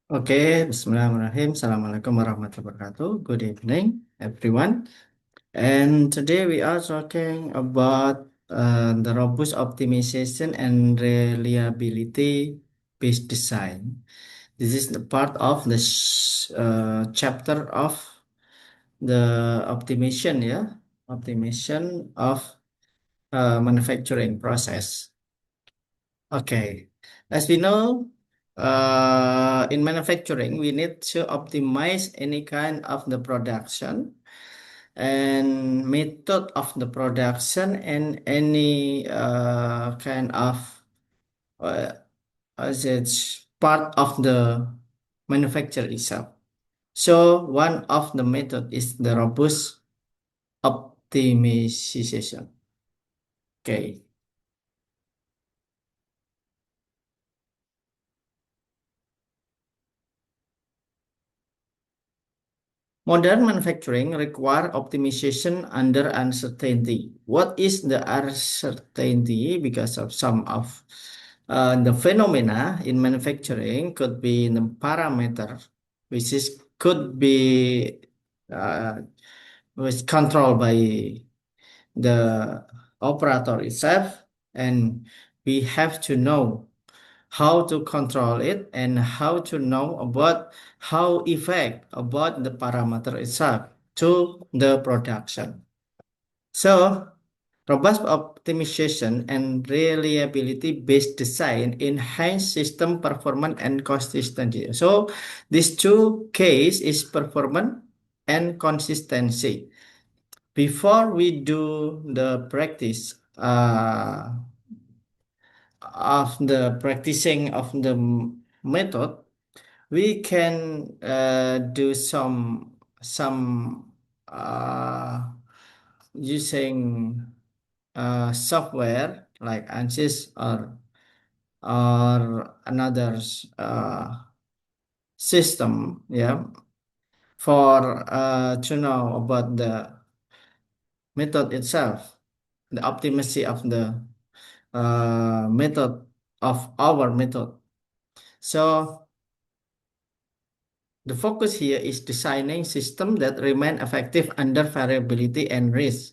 Okay, Bismillahirrahmanirrahim. Assalamualaikum warahmatullahi wabarakatuh. Good evening, everyone. And today we are talking about the robust optimization and reliability based design. This is the part of the chapter of the optimization, yeah, optimization of manufacturing process. Okay, as we know, in manufacturing, we need to optimize any kind of the production and method of the production and any kind of uh, as it's part of the manufacture itself. So one of the method is the robust optimization. Okay. Modern manufacturing require optimization under uncertainty. What is the uncertainty? Because of some of the phenomena in manufacturing could be the parameter, which is could be uh, was controlled by the operator itself, and we have to know how to control it and how to know about how effect about the parameter itself to the production. So robust optimization and reliability based design enhance system performance and consistency. So these two case is performance and consistency. Before we do the practice of the practicing of the method, we can do some using software like ANSYS or another uh, system, yeah, for to know about the method itself, the optimacy of the method of our method. So the focus here is designing system that remain effective under variability and risk.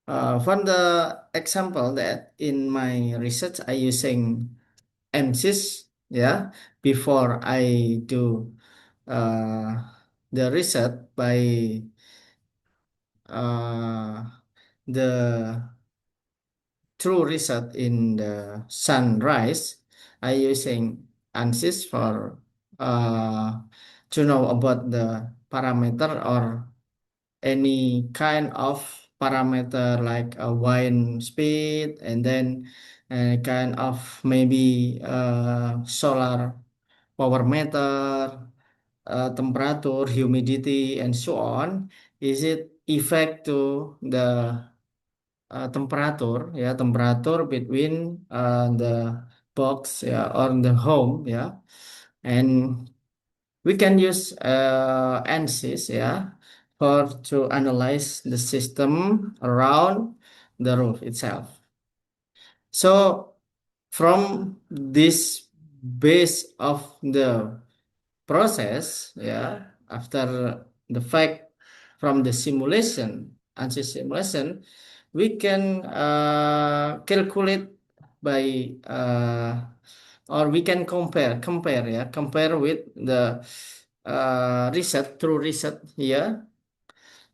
For the example that in my research I using MSIS, yeah, before I do uh, the research by uh, the true result in the sunrise, I using ANSYS for uh, to know about the parameter or any kind of parameter like a wind speed and then a kind of maybe solar power meter, temperature, humidity, and so on. Is it effect to the temperature, ya, temperature between the box, ya, or the home, ya, and we can use ANSYS, ya, for to analyze the system around the roof itself. So from this base of the process, yeah, after the fact, from the simulation, ANSYS simulation, we can calculate by or we can compare, yeah, compare with the reset through reset here,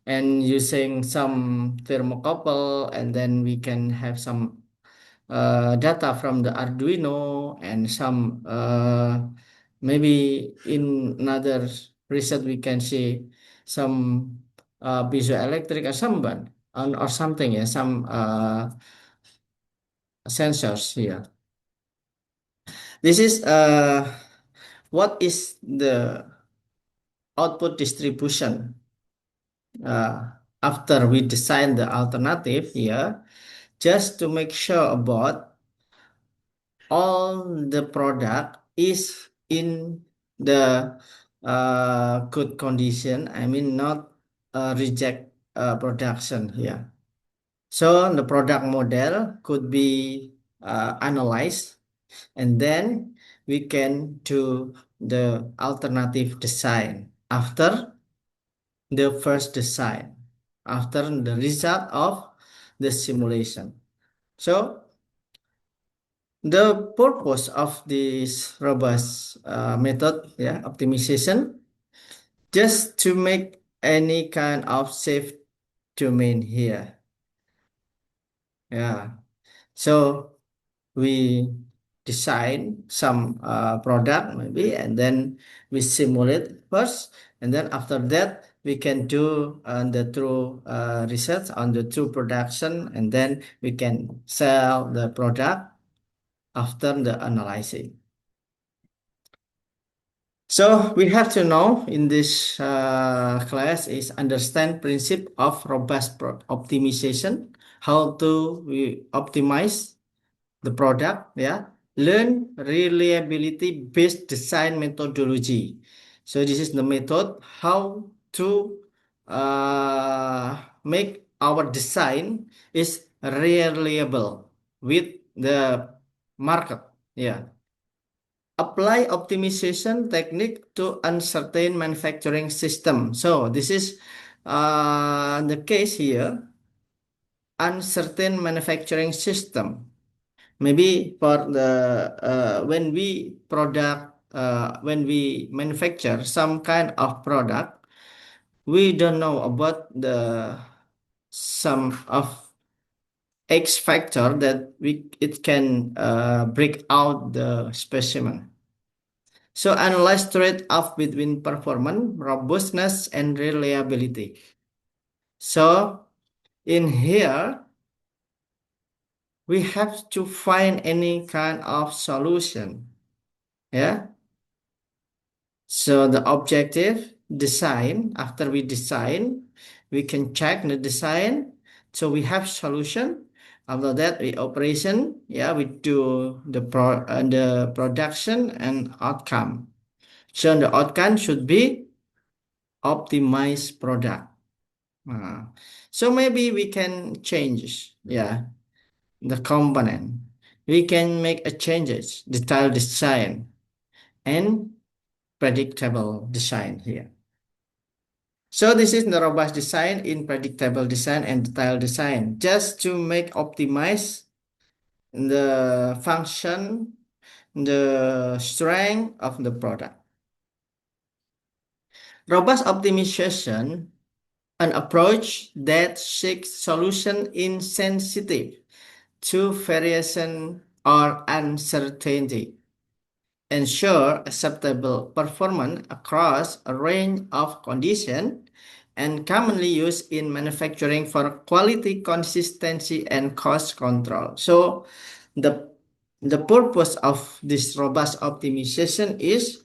and using some thermocouple, and then we can have some data from the Arduino and some maybe in another reset we can see some piezoelectric or some or something, yeah, some sensors here. This is what is the output distribution uh, after we design the alternative here, just to make sure about all the product is in the good condition. I mean, not reject production here. So the product model could be analyzed, and then we can do the alternative design after the first design, after the result of the simulation. So the purpose of this robust method, yeah, optimization, just to make any kind of safe domain here. Yeah. So we design some product maybe, and then we simulate first, and then after that we can do the true research on the true production, and then we can sell the product after the analyzing. So we have to know in this class is understand principle of robust optimization, how to we optimize the product, yeah. Learn reliability based design methodology. So this is the method how to make our design is reliable with the market, yeah. Apply optimization technique to uncertain manufacturing system. So this is the case here, uncertain manufacturing system. Maybe for the when we manufacture some kind of product, we don't know about the some of X factor that it can break out the specimen. So analyze trade-off between performance, robustness, and reliability. So in here, we have to find any kind of solution. Yeah. So the objective design, after we design, we can check the design. So we have solution. After that, we operation. Yeah, we do the production and outcome. So the outcome should be optimized product. Uh, so maybe we can change, yeah, the component. We can make a changes, detailed design, and predictable design here. So this is the robust design in predictable design and detailed design, just to make optimize the function, the strength of the product. Robust optimization, an approach that seeks solution insensitive to variation or uncertainty, ensure acceptable performance across a range of conditions, and commonly used in manufacturing for quality consistency and cost control. So the the purpose of this robust optimization is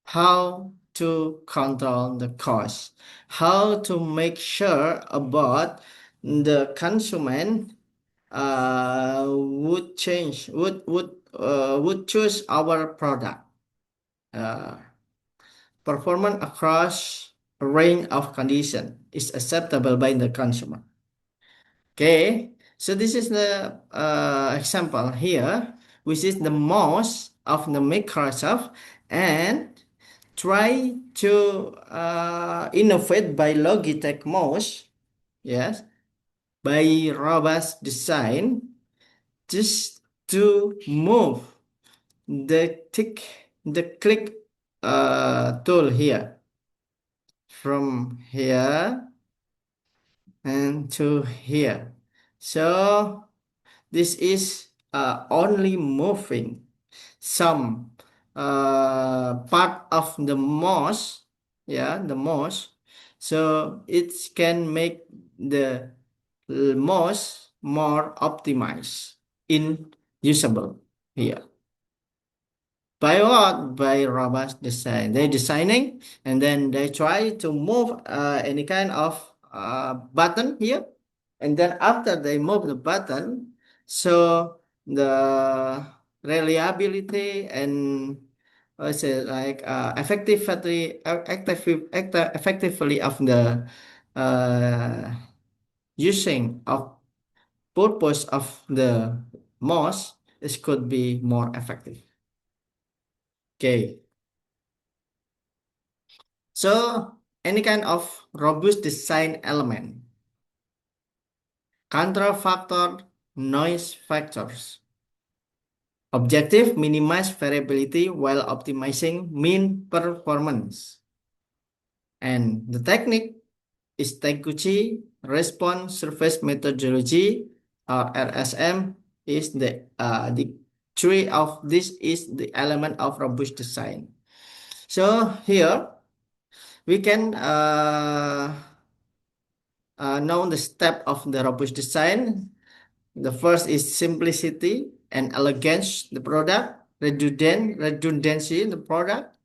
how to control the cost, how to make sure about the consumer would choose our product. Uh, Performance across a range of conditions is acceptable by the consumer. Okay, so this is the example here, which is the mouse of the Microsoft, and try to innovate by Logitech mouse, yes, by robust design, just to move the click tool here from here and to here. So this is only moving some part of the mouse, yeah, the mouse. So it can make the mouse more optimized in usable here. By what? By robust design. They designing, and then they try to move any kind of button here, and then after they move the button, so the reliability and what's it like effectively of the uh, using of purpose of the mouse is could be more effective. Okay. So any kind of robust design element, control factor, noise factors. Objective, minimize variability while optimizing mean performance. And the technique is Taguchi Response Surface Methodology, or RSM, is the three of this is the element of robust design. So here we can know the step of the robust design. The first is simplicity and elegance the product, redundancy in the product,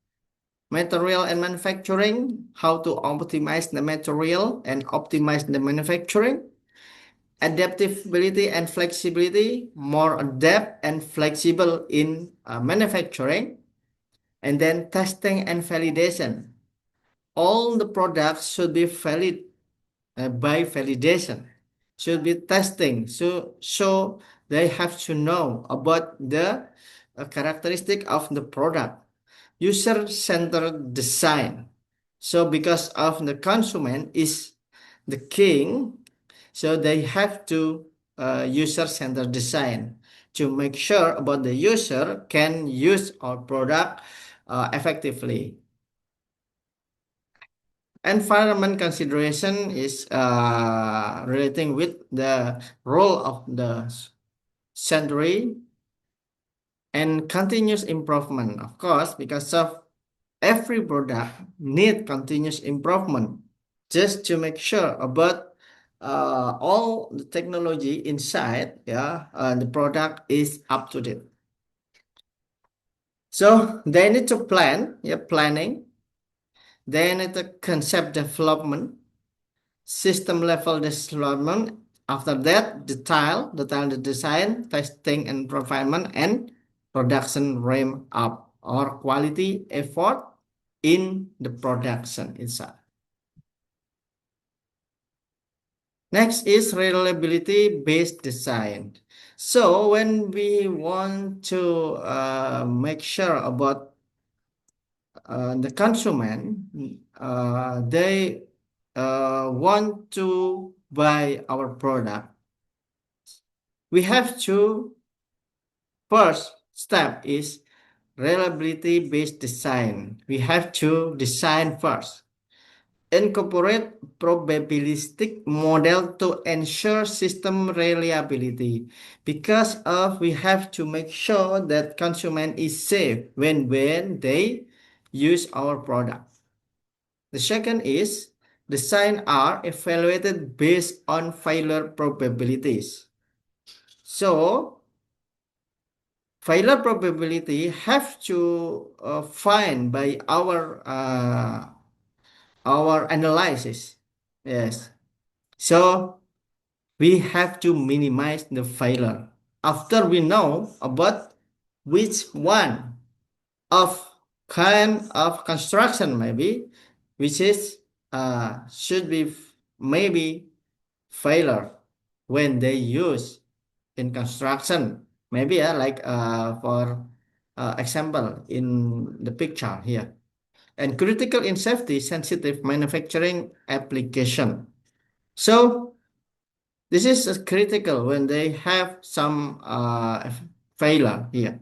material and manufacturing, how to optimize the material and optimize the manufacturing, adaptability and flexibility, more adapt and flexible in manufacturing, and then testing and validation. All the products should be valid by validation, should be testing. So they have to know about the characteristic of the product. User-centered design. So because of the consumer is the king, so they have to user-centered design to make sure about the user can use our product effectively. Environment consideration is relating with the role of the century and continuous improvement, of course, because of every product need continuous improvement just to make sure about all the technology inside, yeah, the product is up to date. So they need to plan, yeah, planning. They need the concept development, system level development. After that, detail the design, testing and refinement, and production ramp up or quality effort in the production itself. Next is reliability based design. So when we want to make sure about the consumer, they want to buy our product, we have to first step is reliability based design. We have to design first. Incorporate probabilistic model to ensure system reliability because of we have to make sure that consumer is safe when they use our product. The second is design are evaluated based on failure probabilities. So failure probability have to find by our analysis. Yes. So we have to minimize the failure. After we know about which one of kind of construction maybe, which is should be maybe failure when they use in construction. Maybe like for example in the picture here. And critical in safety sensitive manufacturing application. So this is critical when they have some failure here.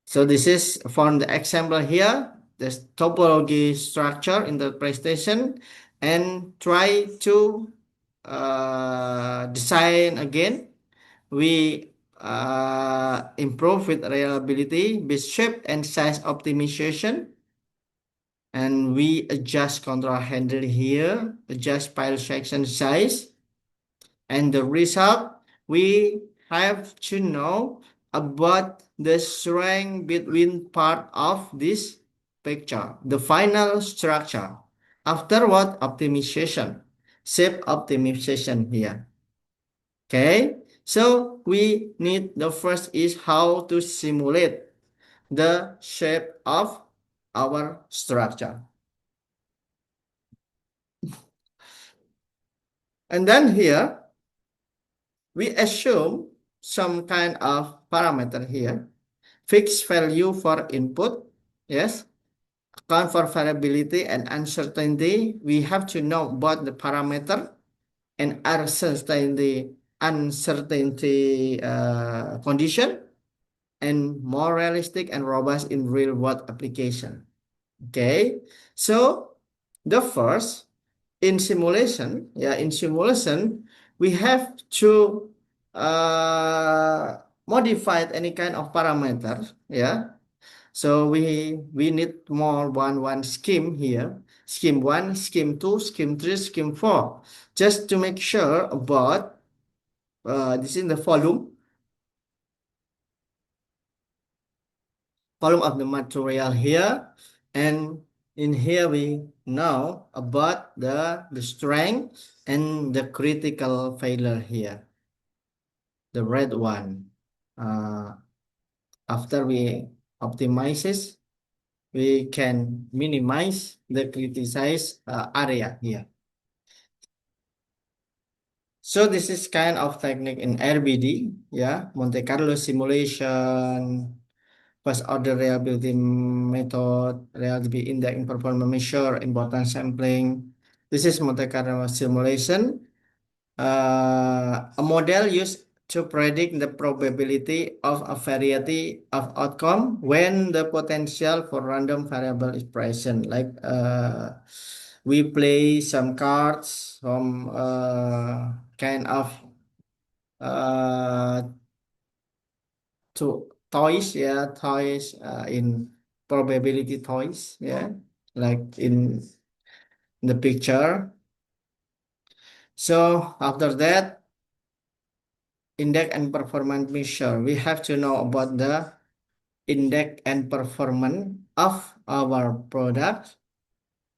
So this is from the example here, this topology structure in the presentation, and try to design again. We improve with reliability, with shape and size optimization, and we adjust control handle here, adjust pile section size, and the result we have to know about the strength between part of this picture, the final structure. Afterward, optimization, shape optimization here. Okay, so we need the first is how to simulate the shape of our structure. And then here, we assume some kind of parameter here, fixed value for input, yes, account for variability and uncertainty, we have to know about the parameter and uncertainty condition and more realistic and robust in real world application. Okay, so the first in simulation, we have to modify any kind of parameter. Yeah, so we need more one scheme here. Scheme one, scheme two, scheme three, scheme four, just to make sure about this is the volume of the material here, and in here we know about the strength and the critical failure here, the red one. uh, After we optimizes, we can minimize the criticized area here. So this is kind of technique in RBD, yeah, Monte Carlo simulation, first order reliability method, reliability index in performance measure, importance sampling. This is Monte Carlo simulation, a model used to predict the probability of a variety of outcome when the potential for random variable is present. Like we play some cards, some kind of uh, toys, yeah, toys in probability toys, yeah, like in the picture. So after that, index and performance measure. We have to know about the index and performance of our product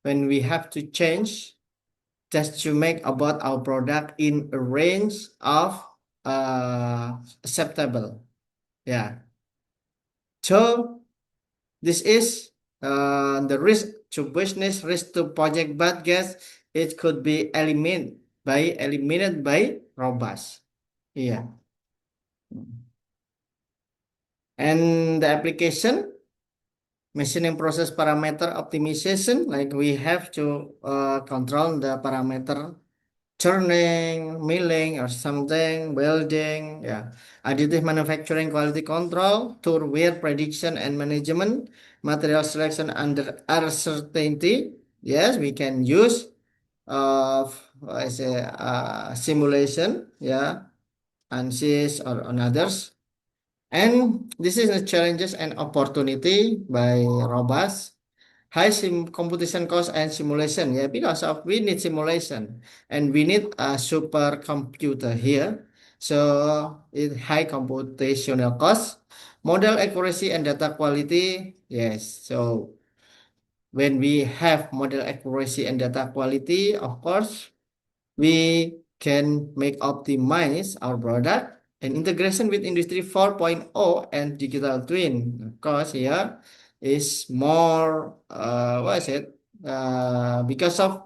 when we have to change just to make about our product in a range of acceptable. Yeah. So this is the risk to business, risk to project bad guess. It could be eliminated by robust. Yeah. And the application, machining process parameter optimization, like we have to control the parameter churning, milling, or something, welding, yeah. Additive manufacturing quality control, tour wear prediction and management, material selection under uncertainty. Yes, we can use I say simulation, yeah, ANSYS or on others. And this is the challenges and opportunity by robust high computation cost and simulation. Yeah, because of we need simulation and we need a supercomputer here. So it high computational cost, model accuracy and data quality. Yes. So when we have model accuracy and data quality, of course, we can make optimize our product and integration with industry 4.0 and digital twin. Of course, here is more what is it? Because of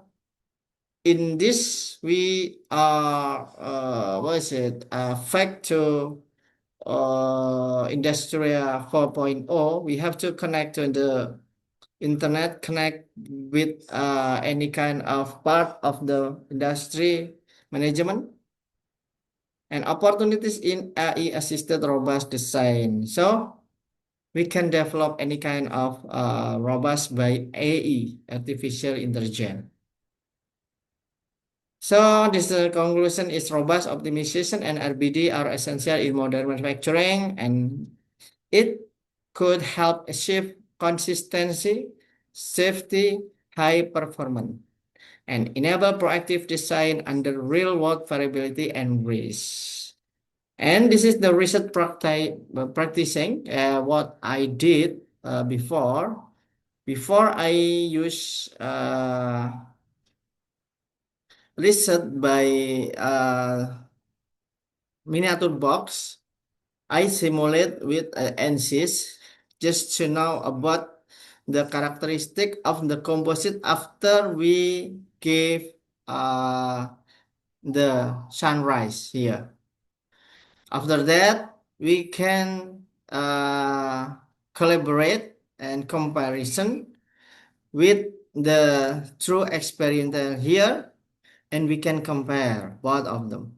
in this we are what is it? Fact to industrial 4.0, we have to connect to the internet, connect with any kind of part of the industry management and opportunities in AI assisted robust design. So we can develop any kind of robust by AI, artificial intelligence. So this conclusion is robust optimization and RBD are essential in modern manufacturing, and it could help achieve consistency, safety, high performance, and enable proactive design under real-world variability and risk. And this is the research practicing what I did before. Before I use research by miniature box, I simulate with ANSYS just to know about the characteristic of the composite after we give uh, the sunrise here. After that, we can collaborate and comparison with the true experience here, and we can compare both of them.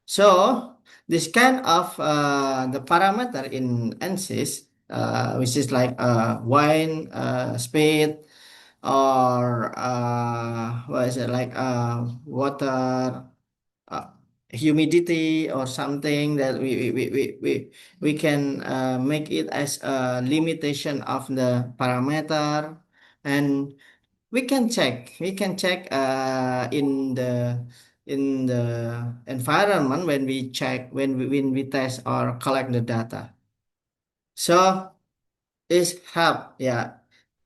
So this kind of the parameter in ANSYS, which is like wine speed, or what is it, like water uh, humidity or something, that we can make it as a limitation of the parameter. And we can check in the environment, when we check, when we test or collect the data. So it's help, yeah,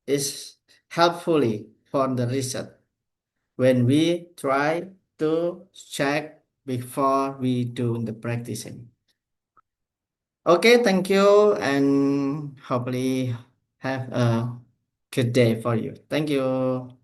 it's helpfully for the research when we try to check before we do the practicing. Okay, thank you, and hopefully have a good day for you. Thank you.